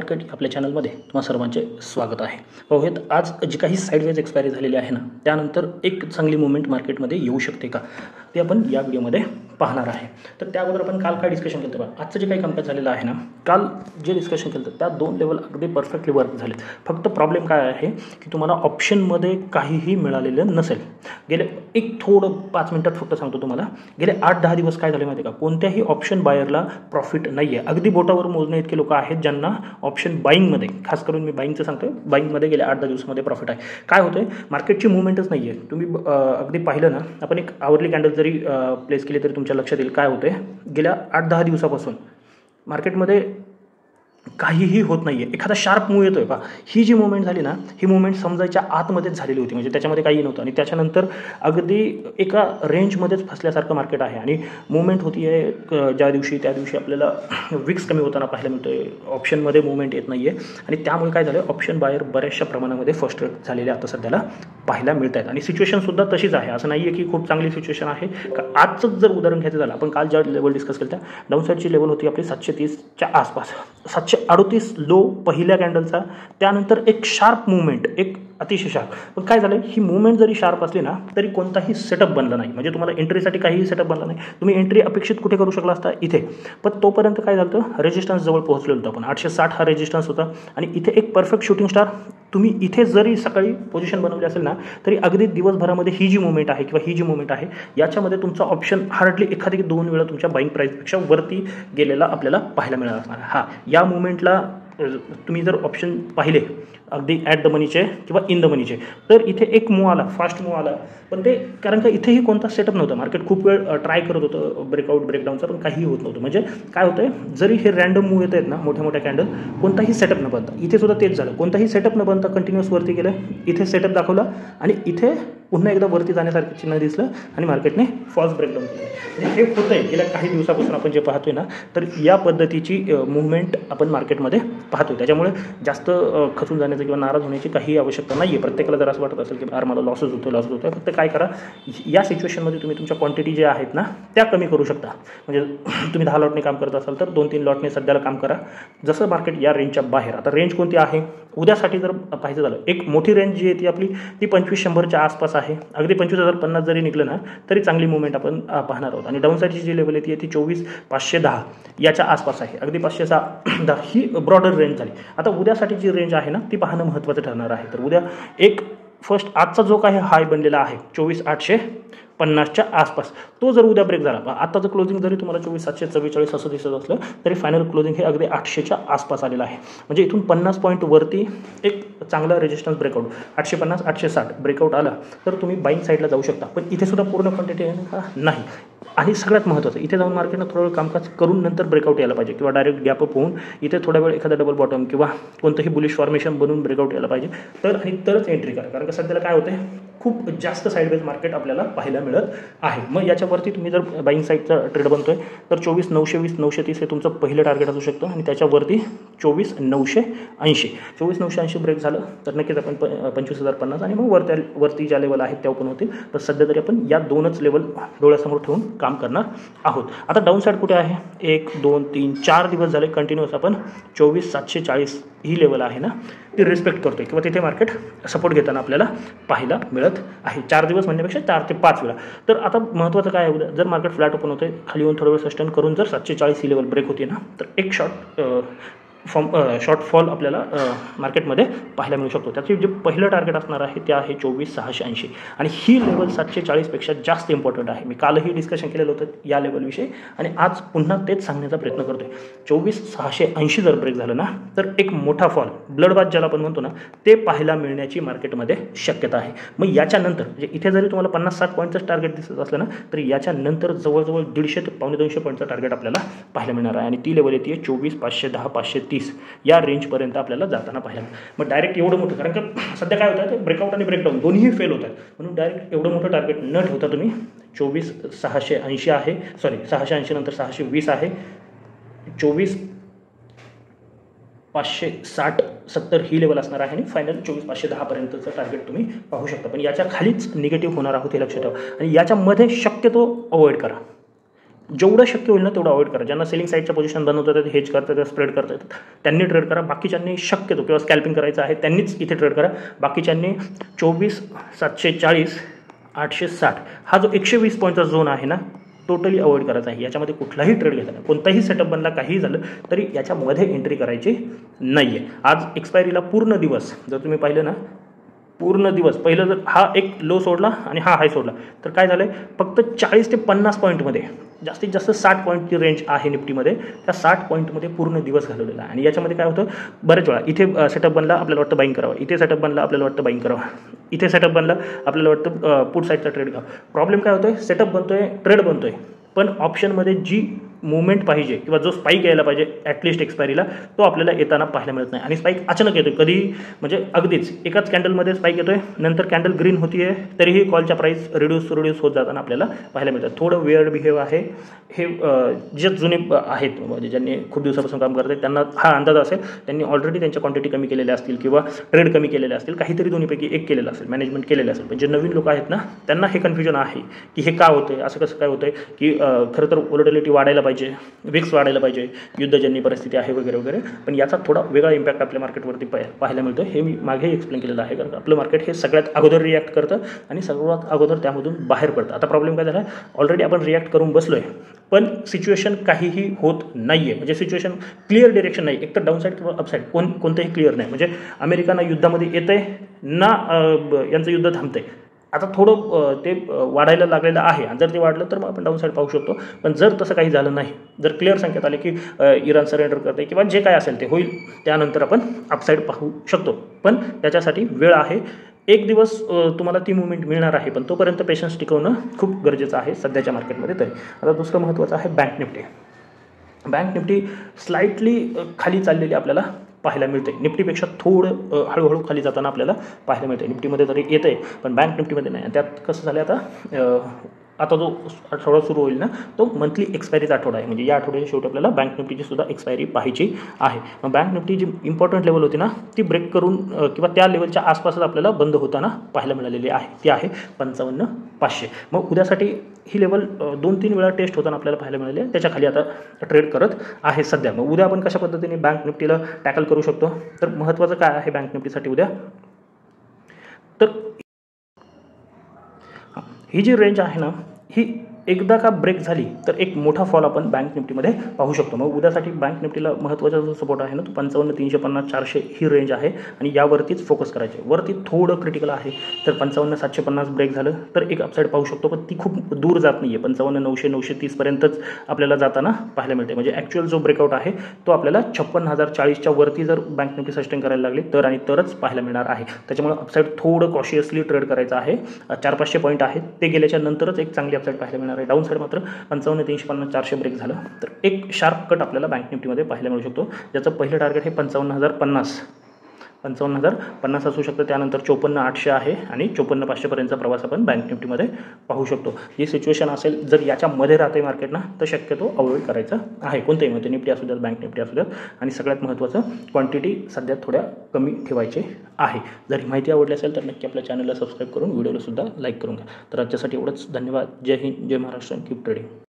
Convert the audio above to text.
Market आपल्या चॅनलमध्ये तुम्हा सर्वांचे स्वागत आहे. पाहूयात आज जी काही साईडवेज एक्सपायरी झालेली आहे ना, त्यानंतर एक चांगली मुवमेंट मार्केटमध्ये येऊ शकते का, ते आपण या व्हिडिओमध्ये पाहणार आहे. तर त्या अगोदर आपण काल काय डिस्कशन केलं होतं, आजचं जे काही कामकाज झालेलं आहे ना, काल जे डिस्कशन केलं होतं त्या दोन लेवल अगदी परफेक्टली वर्क झालेत. फक्त प्रॉब्लेम काय आहे की तुम्हाला ऑप्शनमध्ये काहीही मिळालेलं नसेल. गेले एक थोडं 5 मिनिटात फक्त सांगतो तुम्हाला, गेले 8-10 दिवस काय झाले माहिती आहे का, कोणत्याही ऑप्शन बायरला प्रॉफिट नाही आहे. अगदी बोटावर मोजणे इतके लोक आहेत ज्यांना ऑप्शन बाईंगमध्ये, खास करून मी बाईंगचं सांगतो, बाईंगमध्ये गेल्या 8-10 दिवसामध्ये प्रॉफिट आहे. काय होतं आहे, मार्केटची मुवमेंटच नाही आहे. तुम्ही अगदी पाहिलं ना, आपण एक आवरली कॅन्डल जरी प्लेस केली तरी तुमच्या लक्षात येईल काय होतं आहे. गेल्या 8-10 दिवसापासून मार्केटमध्ये काहीही होत नाही आहे. एखादा शार्प मूव येतो आहे का, ही जी मुवमेंट झाली ना, ही मुवमेंट समजायच्या आतमध्येच झालेली होती, म्हणजे त्याच्यामध्ये काही नव्हतं. आणि त्याच्यानंतर अगदी एका रेंजमध्येच फसल्यासारखं मार्केट आहे. आणि मुवमेंट होती आहे ज्या दिवशी त्या दिवशी आपल्याला विक्स कमी होताना पाहायला मिळतो आहे, ऑप्शनमध्ये मुवमेंट येत नाही आहे. आणि त्यामुळे काय झालं, ऑप्शन बायर बऱ्याचशा प्रमाणामध्ये फ्रस्ट्रेट झालेले आता सध्याला पाहायला मिळत आहेत. आणि सिच्युएशनसुद्धा तशीच आहे, असं नाही आहे की खूप चांगली सिच्युएशन आहे. आजचंच जर उदाहरण घ्यायचं झालं, आपण काल ज्या लेवल डिस्कस केलं त्या डाऊनसाईडची लेवल होती आपली 730च्या आसपास, 738 लो पहिल्या कॅन्डलचा. त्यानंतर एक शार्प मुवमेंट, एक अतिशय शार्प. पण काय झालं, ही मुवमेंट जरी शार्प असली ना तरी कोणताही सेटअप बनला नाही. म्हणजे तुम्हाला एंट्रीसाठी काहीही सेटअप बनला नाही. तुम्ही एंट्री अपेक्षित कुठे करू शकला असता, इथे. पण तोपर्यंत काय झालं, रेजिस्टन्स जवळ पोहोचलेलं होतं. आपण 860 हा रेजिस्टन्स होता. आणि इथे एक परफेक्ट शूटिंग स्टार, तुम्ही इथे जरी सकाळी पोझिशन बनवली असेल ना, तरी अगदी दिवसभरामध्ये ही जी मुवमेंट आहे किंवा ही जी मुवमेंट आहे, याच्यामध्ये तुमचा ऑप्शन हार्डली एखादी 2 वेळा तुमच्या बाईंग प्राईसपेक्षा वरती गेलेला आपल्याला पाहायला मिळणार असणार. हा, या मुवमेंटला तुम्ही जर ऑप्शन पाहिले अगदी ॲट द मनीचे किंवा इन द मनीचे, तर इथे एक मूव आला, फास्ट मूव आला. पण ते कारण का इथेही कोणता सेटअप नव्हता. मार्केट खूप वेळ ट्राय करत होतं ब्रेकआउट ब्रेकडाऊनचा, पण काहीही होत नव्हतं. म्हणजे काय होतं आहे, जरी हे रँडम मूव येत आहेत ना, मोठ्या मोठ्या कॅन्डल, कोणताही सेटअप न बनता, इथे सुद्धा तेच झालं. कोणताही सेटअप न बनता कंटिन्युअस वरती गेलं, इथे सेटअप दाखवला आणि इथे पुन्हा एकदा वरती जाण्यासारखं चिन्ह दिसलं आणि मार्केटने फॉल्स ब्रेकडाऊन केलं. म्हणजे हे होतं आहे गेल्या काही दिवसापासून आपण जे पाहतोय ना, तर या पद्धतीची मूव्हमेंट आपण मार्केटमध्ये पाहतोय. त्याच्यामुळे जास्त खचून जाण्याचं किंवा नाराज होण्याची काही आवश्यकता नाही आहे. प्रत्येकाला जर असं वाटत असेल की मला लॉसेस होतो, फक्त काय करा, या सिच्युएशनमध्ये तुम्ही तुमच्या क्वांटिटी ज्या आहेत ना त्या कमी करू शकता. म्हणजे तुम्ही 10 लॉटने काम करत असाल तर 2-3 लॉटने सध्याला काम करा. जसं मार्केट या रेंजच्या बाहेर, आता रेंज कोणती आहे उद्यासाठी जर पाहायचं झालं, एक मोठी रेंज जी आहे ती आपली ती 2500च्या आसपास आहे. अगदी 25,050 जरी निघलं ना तरी चांगली मुवमेंट आपण पाहणार आहोत. आणि डाऊनसाईडची जी लेवल आहे ती 24,510 याच्या आसपास आहे. अगदी 510 ही ब्रॉडर रेंज झाली. आता उद्यासाठी जी रेंज आहे ना ती पाहणं महत्त्वाचं ठरणार आहे. तर उद्या एक फर्स्ट आजचा जो काही हाय बनलेला आहे 24,850च्या आसपास, तो जर उद्या ब्रेक झाला, आताचं क्लोजिंग जरी तुम्हाला 24,744 असं दिसत असलं तरी फायनल क्लोजिंग हे अगदी 800च्या आसपास आलेलं आहे. म्हणजे इथून 50 पॉईंट वरती एक चांगला रेजिस्टन्स ब्रेकआउट 850-860 ब्रेकआउट आला तर तुम्ही बाईंग साईडला जाऊ शकता. पण इथे सुद्धा पूर्ण क्वांटिटी आहे का नाही. आणि सगळ्यात महत्त्वाचं, इथे जाऊन मार्केटनं थोडं वेळ कामकाज करून नंतर ब्रेकआउट यायला पाहिजे, किंवा डायरेक्ट गॅपअप होऊन इथे थोडा वेळ एखादा डबल बॉटम किंवा कोणतंही बुलिश फॉर्मेशन बनवून ब्रेकआउट यायला पाहिजे. तरच एंट्री करा. कारण का सध्याला काय होतं आहे, खूप जास्त साईडवेज मार्केट आपल्याला पाहायला मिळत आहे. मग याच्यावरती तुम्ही जर बाईंग साईडचा ट्रेड बनतोय तर 24,920, 930 हे तुमचं पहिलं टार्गेट असू शकतं. आणि त्याच्यावरती 24,980, 24,980 ब्रेक झालं तर नक्कीच आपण 25,050 आणि मग वरती ज्या लेवल आहेत त्या ओपन होतील. तर सध्या तरी आपण या 2च लेवल डोळ्यासमोर ठेवून काम करणार आहोत. आता डाऊन साईड कुठे आहे, 1, 2, 3, 4 दिवस झाले कंटिन्युअस आपण 24,740 ही लेवल आहे ना ती रिस्पेक्ट करतोय, किंवा तिथे मार्केट सपोर्ट घेताना आपल्याला पाहायला मिळत आहे. 4 दिवस म्हणण्यापेक्षा 4 ते 5 वेळा. तर आता महत्त्वाचं काय आहे, उद्या जर मार्केट फ्लॅट ओपन होते, खाली येऊन थोडा वेळ सस्टेन करून जर 740 ही लेवल ब्रेक होती ना, तर एक शॉर्टफॉल आपल्याला मार्केटमध्ये पाहायला मिळू शकतो. त्याचे जे पहिलं टार्गेट असणार आहे ते आहे 24,680. आणि ही लेवल 740पेक्षा जास्त इम्पॉर्टंट आहे. मी कालही डिस्कशन केलेलं होतं या लेवलविषयी आणि आज पुन्हा तेच सांगण्याचा प्रयत्न करतोय. 24,680 जर ब्रेक झालं ना तर एक मोठा फॉल, ब्लडबाथ ज्याला आपण म्हणतो ना, ते पाहायला मिळण्याची मार्केटमध्ये शक्यता आहे. मग याच्यानंतर म्हणजे इथे जरी तुम्हाला 50-60 पॉईंटचं टार्गेट दिसत असलं ना, तर याच्यानंतर जवळजवळ 150 ते 150 पॉईंटचं टार्गेट आपल्याला पाहायला मिळणार आहे. आणि ती लेवल येते 24,510, 530 या रेंजपर्यंत आपल्याला जाताना पाहायला. मग डायरेक्ट एवढं मोठं, कारण का सध्या काय होतं, ते ब्रेकआउट आणि ब्रेकडाऊन दोन्ही फेल होत आहेत. म्हणून डायरेक्ट एवढं मोठं टार्गेट न ठेवता तुम्ही 24,680 आहे, 680 नंतर 620 आहे, 24,560-70 ही लेवल असणार आहे. आणि फायनल 24,510 पर्यंतचं टार्गेट तुम्ही पाहू शकता. पण याच्या खालीच निगेटिव्ह होणार आहोत हे लक्षात ठेवा. आणि याच्यामध्ये शक्यतो अवॉइड करा. जेवढं शक्य होईल ना तेवढं अवॉइड करा. ज्यांना सेलिंग साईडच्या पोझिशन बनवता येतात, हेज करता येतात, स्प्रेड करता येतात, त्यांनी ट्रेड करा. बाकीच्यांनी शक्यतो किंवा स्कॅल्पिंग करायचं आहे त्यांनीच इथे ट्रेड करा. बाकीच्यांनी 24,740 860 हा जो 120 पॉईंटचा झोन आहे ना टोटली अवॉइड करायचा आहे. याच्यामध्ये कुठलाही ट्रेड घेता नाही. कोणताही सेटअप बनला, काहीही झालं तरी याच्यामध्ये एंट्री करायची नाही आहे. आज एक्सपायरीला पूर्ण दिवस जर तुम्ही पाहिलं ना, पूर्ण दिवस पहिलं जर हा एक लो सोडला आणि हा हाय सोडला तर काय झालं आहे, फक्त 40 ते 50 पॉईंटमध्ये जास्तीत जास्त 60 पॉईंटची रेंज आहे निफ्टीमध्ये. त्या 60 पॉईंटमध्ये पूर्ण दिवस घालवलेला आहे. आणि याच्यामध्ये काय होतं, बरेच वेळा इथे सेटअप बनला आपल्याला वाटतं बाईंग करावं, इथे सेटअप बनला आपल्याला वाटतं बाईंग करावं, इथे सेटअप बनला आपल्याला वाटतं पुट साईडचा ट्रेड घ्यावा. प्रॉब्लेम काय होतोय, सेटअप बनतोय, ट्रेड बनतोय, पण ऑप्शनमध्ये जी मुवमेंट पाहिजे किंवा जो स्पाईक यायला पाहिजे ॲटलिस्ट एक्सपायरीला तो आपल्याला येताना पाहायला मिळत नाही. आणि स्पाईक अचानक येतोय, कधी म्हणजे अगदीच एकाच कॅन्डलमध्ये स्पाईक येतोय, नंतर कॅन्डल ग्रीन होतीये तरीही कॉलच्या प्राईस रिड्यूस होत जाताना आपल्याला पाहायला मिळतं. थोडं वेअर्ड बिहेव आहे हे. जे जुने आहेत म्हणजे ज्यांनी खूप दिवसापासून काम करत आहेत त्यांना हा अंदाज असेल, त्यांनी ऑलरेडी त्यांच्या क्वांटिटी कमी केलेल्या असतील किंवा ट्रेड कमी केलेले असतील, काहीतरी दोन्हीपैकी एक केलेलं असेल, मॅनेजमेंट केलेलं असेल. पण जे नवीन लोक आहेत ना त्यांना हे कन्फ्युजन आहे की हे का होतंय, असं कसं काय होतंय की खरं तर व्होलॅटिलिटी वाढायला पाहिजे, विक्स वाढायला पाहिजे, युद्धजन्य परिस्थिती आहे वगैरे वगैरे. पण याचा थोडा वेगळा इम्पॅक्ट आपल्या मार्केटवरती पाहायला मिळतो. हे मी मागेही एक्सप्लेन केलेलं आहे. कारण आपलं मार्केट हे सगळ्यात अगोदर रिॲक्ट करतं आणि सर्वात अगोदर त्यामधून बाहेर पडतं. आता प्रॉब्लेम काय झाला, ऑलरेडी आपण रिॲक्ट करून बसलो आहे पण सिच्युएशन काहीही होत नाही आहे. म्हणजे सिच्युएशन क्लिअर डिरेक्शन नाही, एकतर डाऊनसाईड किंवा अपसाईड कोणतंही क्लिअर नाही. म्हणजे अमेरिका ना युद्धामध्ये येतं आहे ना यांचं युद्ध थांबतं आहे. आता थोडं ते वाढायला लागलेलं आहे आणि जर ते वाढलं तर मग आपण डाऊन साईड पाहू शकतो. पण जर तसं काही झालं नाही, जर क्लिअर संकेत आले की इराण सरेंडर करते किंवा जे काय असेल ते होईल, त्यानंतर आपण अपसाईड पाहू शकतो. पण त्याच्यासाठी वेळ आहे. एक दिवस तुम्हाला ती मुवमेंट मिळणार आहे, पण तोपर्यंत पेशन्स टिकवणं खूप गरजेचं आहे सध्याच्या मार्केटमध्ये. तरी आता दुसरं महत्त्वाचं आहे bank Nifty. Bank Nifty slightly खाली चाललेली आपल्याला पाहायला मिळते. निफ्टीपेक्षा थोडं हळूहळू खाली जाताना आपल्याला पाहायला मिळते. निफ्टीमध्ये तरी येतं आहे पण बँक निफ्टीमध्ये नाही. त्यात कसं झालं, आता जो आठवडा सुरू होईल ना तो मंथली एक्सपायरीचा आठवडा आहे. म्हणजे या आठवड्याच्या शेवटी आपल्याला बँक निफ्टीची सुद्धा एक्सपायरी पाहायची आहे. मग बँक निफ्टी जी इम्पॉर्टंट लेवल होती ना ती ब्रेक करून किंवा त्या लेवलच्या आसपासच आपल्याला बंद होताना पाहायला मिळालेली आहे. ती आहे 55,500. मग उद्यासाठी ही लेवल 2-3 वेळा टेस्ट होताना आपल्याला पाहायला मिळाली आहे. त्याच्या खाली आता ट्रेड करत आहे सध्या. मग उद्या आपण कशा पद्धतीने बँक निफ्टीला टॅकल करू शकतो, तर महत्त्वाचं काय आहे बँक निफ्टीसाठी उद्या, तर ही जी रेंज आहे ना ही एकदा का ब्रेक झाली तर एक मोठा फॉल आपण बँक निफ्टीमध्ये पाहू शकतो. मग उद्यासाठी बँक निफ्टीला महत्त्वाचा जो सपोर्ट आहे ना तो 55,350-400 ही रेंज आहे आणि यावरतीच फोकस करायचे. वरती थोडं क्रिटिकल आहे, तर 55,750 ब्रेक झालं तर एक अपसाईड पाहू शकतो, पण ती खूप दूर जात नाही आहे. 55,900-930पर्यंतच आपल्याला जाताना पाहायला मिळते. म्हणजे ॲक्च्युअल जो ब्रेकआउट आहे तो आपल्याला 56,040च्या वरती जर बँक निफ्टी सस्टेन करायला लागली तर आणि तरच पाहायला मिळणार आहे. त्याच्यामुळे अपसाईड थोडं कॉशियसली ट्रेड करायचं आहे. 400-500 पॉईंट आहेत ते गेल्याच्या नंतरच एक चांगली अपसाईड पाहायला मिळणार आहे. डाऊन साईड मात्र 55,350-400 ब्रेक झालं तर एक शार्प कट आपल्याला बँक निफ्टीमध्ये पाहायला मिळू शकतो. ज्याचं पहिलं टार्गेट हे 55,050 असू शकतं. त्यानंतर 54,800 आहे आणि 54,500पर्यंतचा प्रवास आपण बँक निफ्टीमध्ये पाहू शकतो. ही सिच्युएशन असेल जर याच्यामध्ये राहते मार्केट ना तर शक्यतो अवॉइड करायचं आहे. कोणतेही म्हणते निफ्टी असू द्यात, बँक निफ्टी असू द्यात. आणि सगळ्यात महत्त्वाचं क्वांटिटी सध्या थोड्या कमी ठेवायची आहे. जर ही माहिती आवडली असेल तर नक्की आपल्या चॅनलला सबस्क्राईब करून व्हिडिओला सुद्धा लाईक करून घ्या. तर आजच्यासाठी एवढंच. धन्यवाद. जय हिंद, जय महाराष्ट्र, कीप ट्रेडिंग.